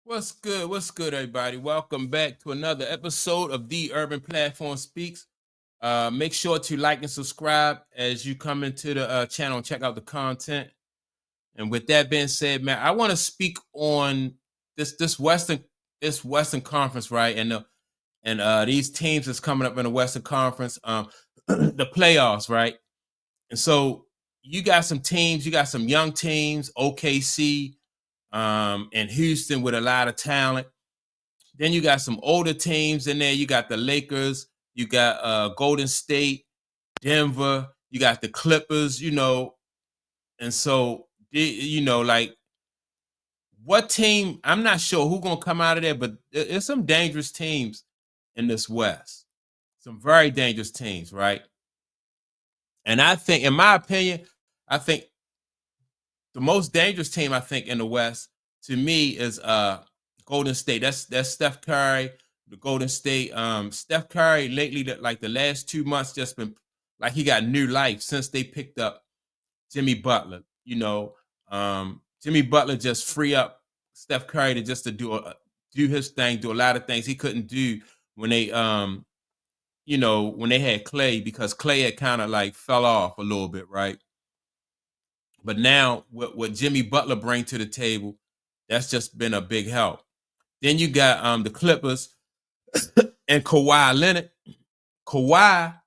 What's good? What's good, everybody? Welcome back to another episode of The Urban Platform Speaks. Make sure to like and subscribe as you come into the channel and check out the content. And with that being said, man, I want to speak on this Western Conference, right? And these teams that's coming up in the Western Conference, the playoffs, right? And so you got some teams, you got some young teams, OKC, and Houston with a lot of talent. Then you got some older teams in there. You got the Lakers, you got Golden State, Denver, you got the Clippers, and so like what team? I'm not sure who's gonna come out of there, but there's some dangerous teams in this West. Some very dangerous teams, right? And I think, in my opinion, I think the most dangerous team I think in the West to me is Golden State. That's Steph Curry, the Golden State. Steph Curry lately, like the last 2 months, just been like he got new life since they picked up Jimmy Butler. Jimmy Butler just free up Steph Curry to do his thing, do a lot of things he couldn't do when they had Clay, because Clay had kind of like fell off a little bit, right? But now what Jimmy Butler bring to the table, that's just been a big help. Then you got the Clippers and Kawhi Leonard. Kawhi,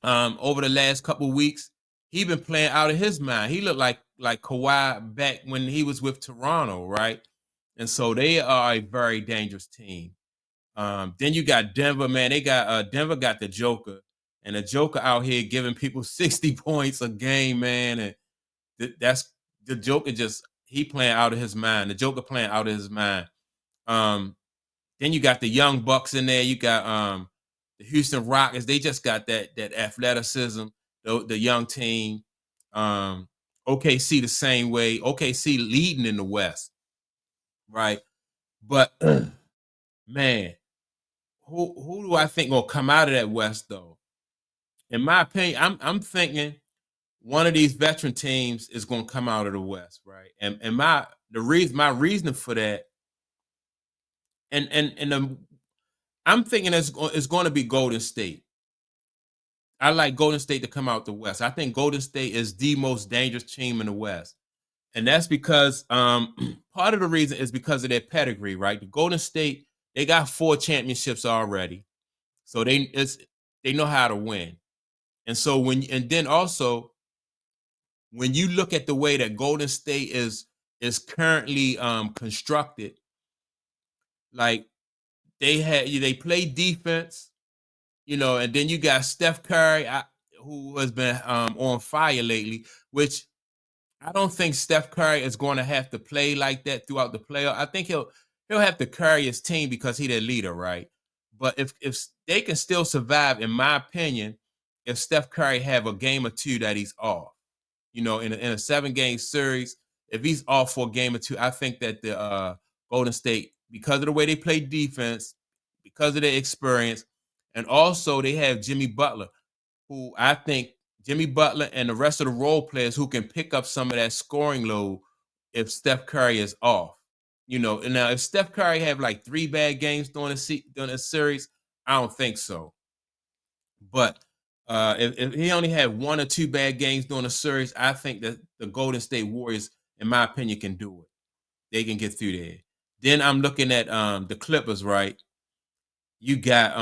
over the last couple of weeks, he been playing out of his mind. He looked like Kawhi back when he was with Toronto, right? And so they are a very dangerous team. Then you got Denver, man. They got Denver got the Joker, and the Joker out here giving people 60 points a game, man. And that's the Joker, just he playing out of his mind. The Joker playing out of his mind. Then you got the young Bucks in there. You got the Houston Rockets. They just got that athleticism. The young team. OKC the same way. OKC leading in the West, right? But man, who do I think will come out of that West though? In my opinion, I'm thinking one of these veteran teams is going to come out of the West, right? And my reason for that, I'm thinking it's going to be Golden State. I like Golden State to come out the West. I think Golden State is the most dangerous team in the West, and that's because part of the reason is because of their pedigree, right? The Golden State, they got 4 championships already, so they know how to win. And so then also when you look at the way that Golden State is currently constructed, like they play defense, and then you got Steph Curry, who has been on fire lately, which I don't think Steph Curry is going to have to play like that throughout the playoff. I think he'll have to carry his team because he's their leader, right? But if they can still survive, in my opinion, if Steph Curry have a game or two that he's off, in a 7-game series, if he's off for a game or two, I think that the Golden State, because of the way they play defense, because of their experience, and also they have Jimmy Butler, who I think Jimmy Butler and the rest of the role players who can pick up some of that scoring load if Steph Curry is off. And now if Steph Curry have like 3 bad games during a series, I don't think so. But if he only had 1 or 2 bad games during a series, I think that the Golden State Warriors, in my opinion, can do it. They can get through there. Then I'm looking at the Clippers, right? You got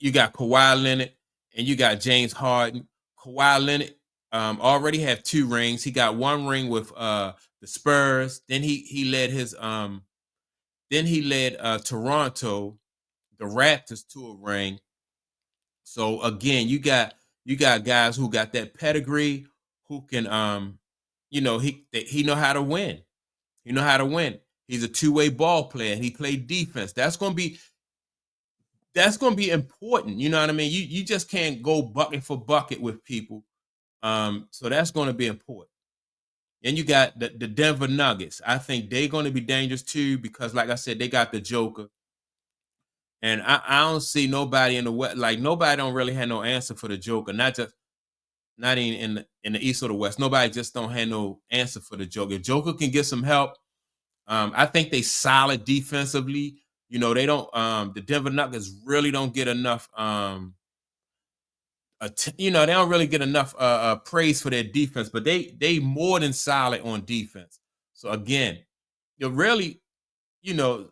Kawhi Leonard and you got James Harden. Kawhi Leonard already have 2 rings. He got 1 ring with the Spurs. Then he led Toronto, the Raptors, to a ring. So again, you got guys who got that pedigree, who can he know how to win. He know how to win. He's a 2-way ball player and he played defense. That's gonna be important. You know what I mean? You just can't go bucket for bucket with people. So that's gonna be important. And you got the Denver Nuggets. I think they're gonna be dangerous too, because like I said, they got the Joker. And I don't see nobody in the West, like nobody don't really have no answer for the Joker. Not even in the East or the West. Nobody just don't have no answer for the Joker. If Joker can get some help, I think they solid defensively. You know, they don't the Denver Nuggets really don't get enough you know, they don't really get enough praise for their defense, but they more than solid on defense. So again, you're really, you know,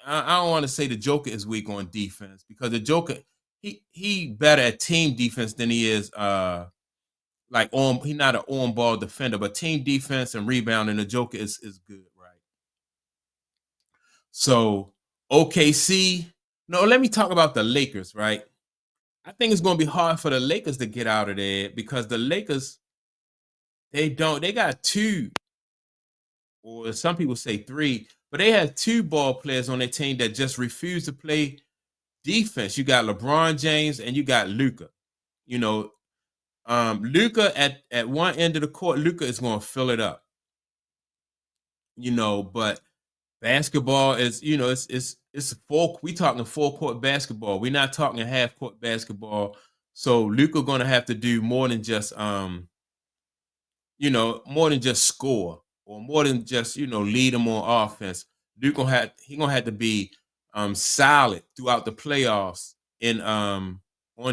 I don't want to say the Joker is weak on defense because the Joker he better at team defense than he is like on he's not an on ball defender, but team defense and rebounding the Joker is good, right? So OKC, no, let me talk about the Lakers, right? I think it's going to be hard for the Lakers to get out of there because the Lakers they got two, or some people say three, but they have two ball players on their team that just refuse to play defense. You got LeBron James and you got Luca. You know, Luca at one end of the court, Luca is going to fill it up. You know, but basketball is, you know, it's full. We talking full court basketball. We're not talking half court basketball. So Luca going to have to do more than just you know, more than just score or more than just, you know, lead them on offense. Duke gonna have to be solid throughout the playoffs in on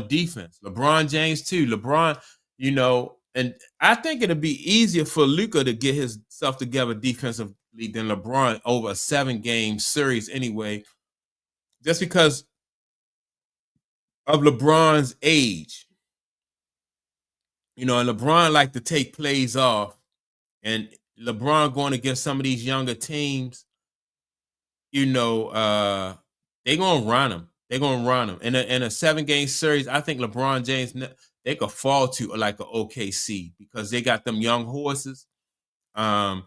defense. LeBron James too. LeBron, you know, and I think it'll be easier for Luka to get his stuff together defensively than LeBron over a 7-game series anyway, just because of LeBron's age. You know, and LeBron like to take plays off. And LeBron going against some of these younger teams, you know, they're gonna run them. They're gonna run them in a 7-game series. I think LeBron James they could fall to like a OKC because they got them young horses. Um,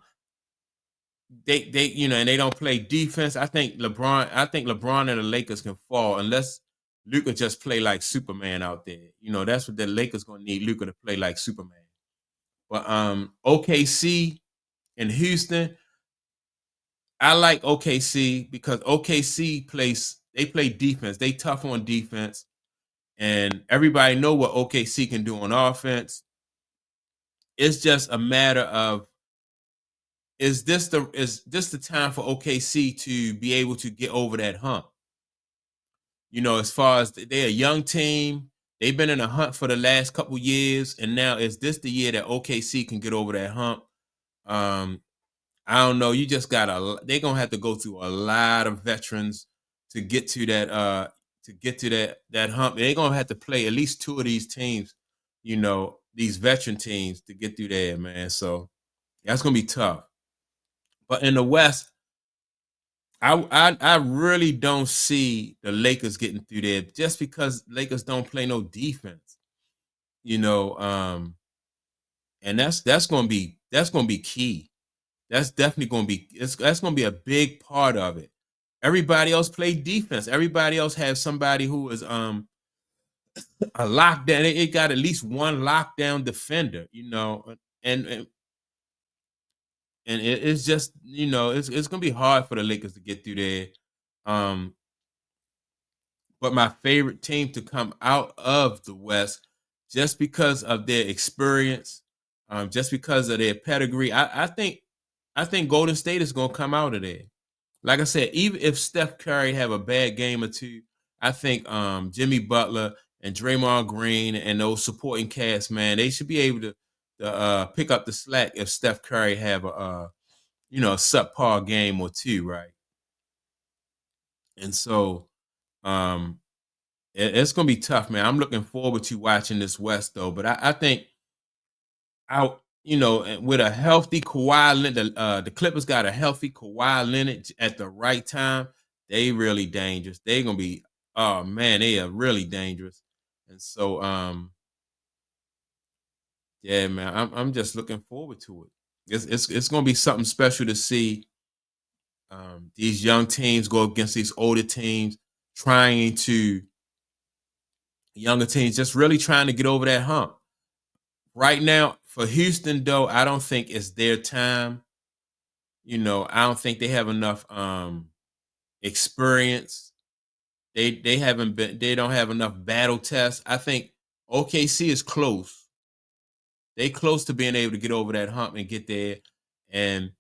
they you know, and they don't play defense. I think LeBron and the Lakers can fall unless Luka just play like Superman out there. You know, that's what the Lakers gonna need Luka to play like Superman. But OKC and Houston, I like OKC because OKC they play defense. They tough on defense, and everybody know what OKC can do on offense. It's just a matter of is this the time for OKC to be able to get over that hump? You know, as far as they're a young team, they've been in a hunt for the last couple years, and now is this the year that OKC can get over that hump? Um, I don't know. You just gotta. They're gonna have to go through a lot of veterans to get to that. To get to that hump. They're gonna have to play at least two of these teams. You know, these veteran teams to get through there, man. So that's gonna be tough. But in the West, I really don't see the Lakers getting through there just because Lakers don't play no defense. You know, and that's gonna be key. That's definitely gonna be that's gonna be a big part of it. Everybody else play defense. Everybody else has somebody who is a lockdown. It got at least one lockdown defender, you know, and it's just, you know, it's gonna be hard for the Lakers to get through there. Um, but my favorite team to come out of the West, just because of their experience, just because of their pedigree, I think Golden State is gonna come out of there. Like I said, even if Steph Curry have a bad game or two, I think Jimmy Butler and Draymond Green and those supporting cast, man, they should be able to pick up the slack if Steph Curry have a you know, a subpar game or two, right? And so um it's gonna be tough, man. I'm looking forward to watching this West though, but I think out, you know, with a healthy Kawhi Leonard, the Clippers got a healthy Kawhi Leonard at the right time. They really dangerous. They gonna be, oh man, they are really dangerous. And so, yeah, man, I'm just looking forward to it. It's gonna be something special to see these young teams go against these older teams, trying to younger teams just really trying to get over that hump. Right now, for Houston, though, I don't think it's their time. You know, I don't think they have enough experience. They haven't been they don't have enough battle tests. I think OKC is close. They close to being able to get over that hump and get there. And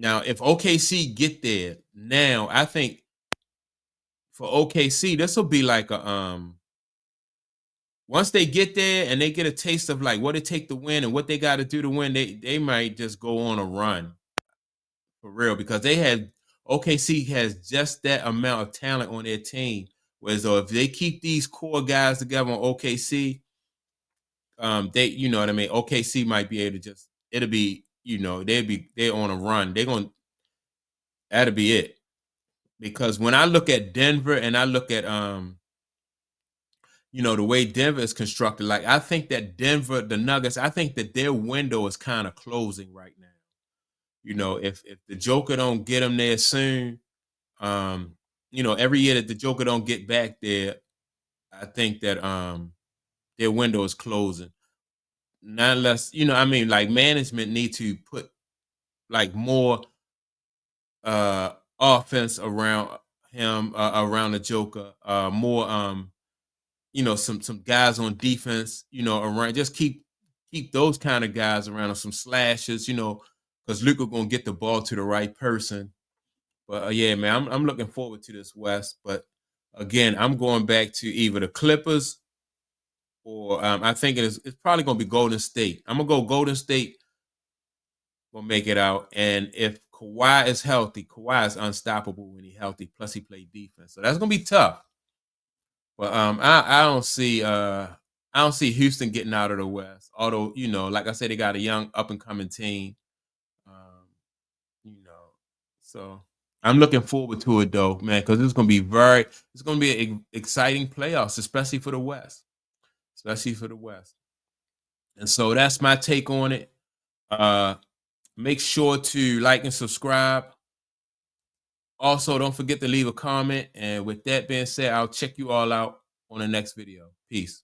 Now, if OKC get there now, I think for OKC, this will be like a once they get there and they get a taste of like what it take to win and what they got to do to win, they might just go on a run for real because they had OKC has just that amount of talent on their team. Whereas though if they keep these core guys together on OKC, they you know what I mean. OKC might be able to just it'll be they're on a run. They're gonna that'll be it because when I look at Denver and I look at the way Denver is constructed, like I think that Denver, the Nuggets, I think that their window is kind of closing right now. If the Joker don't get them there soon, every year that the Joker don't get back there, I think that their window is closing. Not unless, I mean, like management need to put like more offense around him, around the Joker, more some guys on defense, around. Just keep those kind of guys around him, some slashes, because Luka gonna get the ball to the right person. But yeah, man, I'm looking forward to this West. But again, I'm going back to either the Clippers or I think it's probably gonna be Golden State. I'm gonna go Golden State will make it out. And if Kawhi is healthy, Kawhi is unstoppable when he's healthy. Plus, he played defense, so that's gonna be tough. But I don't see Houston getting out of the West. Although like I said, they got a young up and coming team. Um, you know, so I'm looking forward to it though, man, because it's gonna be exciting playoffs, especially for the West, especially for the West. And so that's my take on it. Uh, Make sure to like and subscribe. Also, don't forget to leave a comment. And with that being said, I'll check you all out on the next video. Peace.